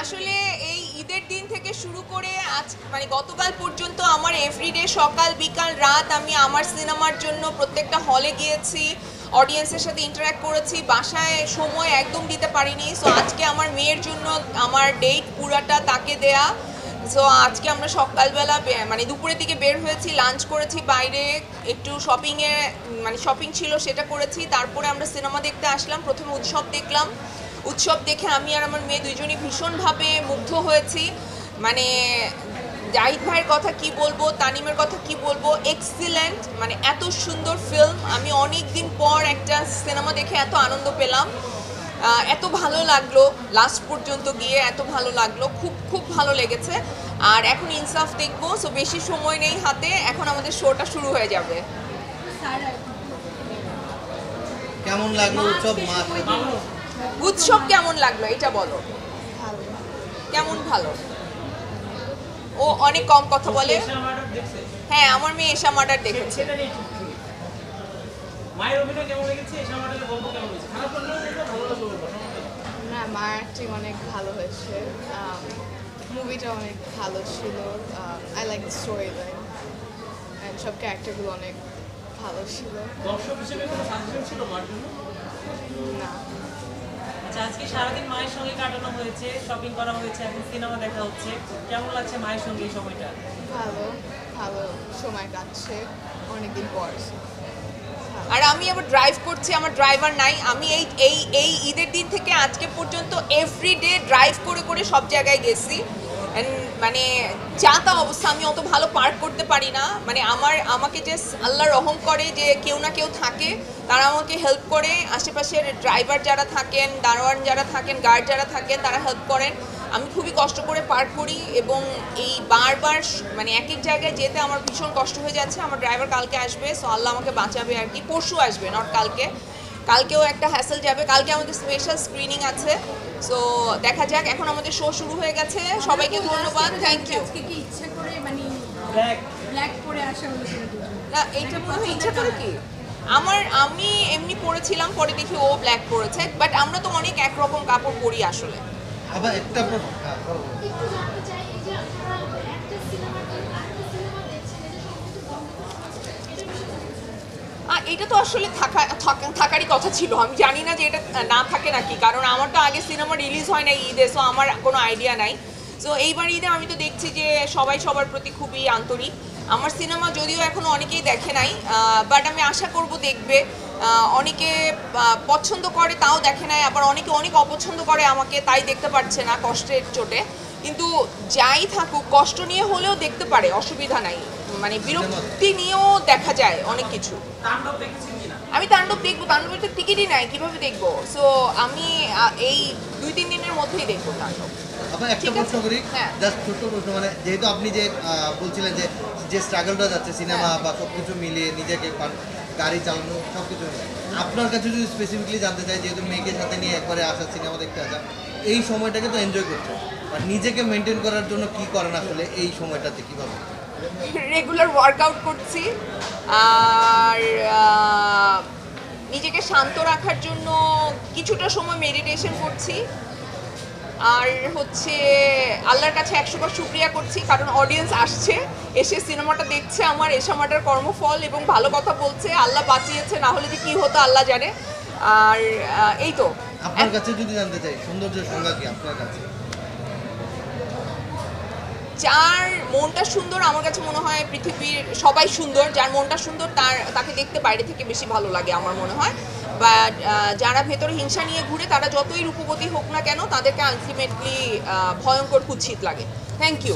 আসলে এই ঈদের দিন থেকে শুরু করে আজ মানে গতকাল পর্যন্ত আমার এভরিডে সকাল বিকাল রাত আমি আমার সিনেমার জন্য প্রত্যেকটা হলে গিয়েছি, অডিয়েন্সের সাথে ইন্টারঅ্যাক্ট করেছি, বাসায় সময় একদম দিতে পারিনি। সো আজকে আমার মেয়ের জন্য আমার ডেট পুরাটা তাকে দেয়া। সো আজকে আমরা সকালবেলা মানে দুপুরের দিকে বের হয়েছি, লাঞ্চ করেছি বাইরে, একটু শপিংয়ে মানে শপিং ছিল সেটা করেছি, তারপরে আমরা সিনেমা দেখতে আসলাম। প্রথমে উৎসব দেখলাম, উৎসব দেখে আমি আর আমার মেয়ে দুইজনই ভীষণভাবে মুগ্ধ হয়েছি। মানে জাহিদ ভাইয়ের কথা কি বলবো, তানিমের কথা কি বলবো, এক্সিলেন্ট, মানে এত সুন্দর ফিল্ম। আমি অনেক দিন পর একটা সিনেমা দেখে এত আনন্দ পেলাম, এত ভালো লাগলো, লাস্ট পর্যন্ত গিয়ে এত ভালো লাগলো, খুব খুব ভালো লেগেছে। আর এখন ইনসাফ দেখবো, সো বেশি সময় নেই হাতে, এখন আমাদের শোটা শুরু হয়ে যাবে। কেমন লাগলো উৎসব? উৎসব কেমন লাগলো এটা বলো। কেমন ভালো? ও অনেক কম কথা বলে। হ্যাঁ, আমার মেয়ে এশা মার্ডার দেখেছে। মায়ের অভিনয় কেমন লেগেছে? এশা মার্ডারের গল্প কেমন হয়েছে? খারাপ লাগলো না, ভালো লাগলো? না, মায়ের অ্যাক্টিং অনেক ভালো হয়েছে। মুভিটা অনেক ভালো ছিল। I like the story line and সব ক্যারেক্টারগুলো অনেক ভালো ছিল। দর্শক হিসেবে কোনো সাজেশন ছিল মার জন্য? না। আচ্ছা, আজকে সারাদিন মায়ের সঙ্গে কাটানো হয়েছে, শপিং করা হয়েছে, এখন সিনেমা দেখা হচ্ছে, কেমন লাগছে মায়ের সঙ্গে এই সময়টা? ভালো ভালো সময় কাটছে অনেকদিন পর। আর আমি আবার ড্রাইভ করছি, আমার ড্রাইভার নাই। আমি এই এই এই ঈদের দিন থেকে আজকে পর্যন্ত এভরিডে ড্রাইভ করে করে সব জায়গায় গেছি। মানে যা তা অবস্থা, আমি অত ভালো পার্ক করতে পারি না। মানে আমাকে যে আল্লাহ রহম করে যে কেউ না কেউ থাকে, তারা আমাকে হেল্প করে। আশেপাশের ড্রাইভার যারা থাকেন, দারোয়ান যারা থাকেন, গার্ড যারা থাকেন, তারা হেল্প করেন। আমি খুবই কষ্ট করে পার্ক করি এবং এই বারবার মানে এক এক জায়গায় যেতে আমার ভীষণ কষ্ট হয়ে যাচ্ছে। আমার ড্রাইভার কালকে আসবে, সো আল্লাহ আমাকে বাঁচাবে আর কি। পরশু আসবে, নট কালকে। কালকেও একটা হ্যাসেল যাবে, কালকে আমাদের স্পেশাল স্ক্রিনিং আছে। সো দেখা যাক, এখন আমাদের শো শুরু হয়ে গেছে। সবাইকে ধন্যবাদ, থ্যাংক ইউ। না, এইটা মনে হয় ইচ্ছা করে কি, আমি এমনি পরেছিলাম, পরে দেখি ও ব্ল্যাক পরেছে। বাট আমরা তো অনেক একরকম কাপড় পরি আসলে। আবার একটা এটা তো আসলে থাকারই কথা ছিল। আমি জানি না যে এটা না থাকে নাকি, কারণ আমার তো আগে সিনেমা রিলিজ হয় না ঈদে, সো আমার কোনো আইডিয়া নাই। সো এইবার ঈদে আমি তো দেখছি যে সবাই সবার প্রতি খুবই আন্তরিক। আমার সিনেমা যদিও এখনও অনেকেই দেখে নাই, বাট আমি আশা করব দেখবে। অনেকে পছন্দ করে তাও দেখে নাই, আবার অনেকে অনেক অপছন্দ করে আমাকে, তাই দেখতে পারছে না কষ্টের চোটে। কিন্তু যাই থাকুক, কষ্ট নিয়ে হলেও দেখতে পারে, অসুবিধা নাই। মানে বিরক্তি নিয়েও দেখা যায় অনেক কিছু। আমি তাণ্ডব দেখবো, তাণ্ডবের তো টিকিটই নাই, কিভাবে দেখবো? সো আমি এই 2-3 দিনের মধ্যেই দেখবো তাণ্ডব। আবার একটা প্রশ্ন করি, জাস্ট ছোট্ট প্রশ্ন, মানে যেহেতু আপনি যে বলছিলেন যে স্ট্রাগলটা যাচ্ছে সিনেমা বা সব কিছু মিলিয়ে নিজেকে গাড়ি চালানো সব কিছু, আপনার কাছে যদি স্পেসিফিকলি জানতে চাই, যেহেতু মেয়েকে সাথে নিয়ে একবারে আসা, সিনেমা দেখতে আসা, এই সময়টাকে তো এনজয় করছে, আর নিজেকে মেনটেন করার জন্য কি করেন আসলে এই সময়টাতে, কীভাবে? রেগুলার ওয়ার্কআউট করছি, আর নিজেকে শান্ত রাখার জন্য কিছুটা সময় মেডিটেশন করছি, আর হচ্ছে আল্লাহর কাছে 100বার শুকরিয়া করছি, কারণ অডিয়েন্স আসছে, এসে সিনেমাটা দেখছে, আমার এশা মার্ডার কর্মফল, এবং ভালো কথা বলছে। আল্লাহ বাঁচিয়েছে, না হলে যে কী হতো আল্লাহ জানে। আর এই তো। আপনার কাছে যদি জানতে চাই, সৌন্দর্যের সংজ্ঞা কি আপনার কাছে? যার মনটা সুন্দর, আমার কাছে মনে হয় পৃথিবীর সবাই সুন্দর। যার মনটা সুন্দর তাকে দেখতে বাইরে থেকে বেশি ভালো লাগে আমার মনে হয়। বা যারা ভেতরে হিংসা নিয়ে ঘুরে, তারা যতই রূপবতী হোক না কেন, তাদেরকে আলটিমেটলি ভয়ঙ্কর কুৎসিত লাগে। Thank you.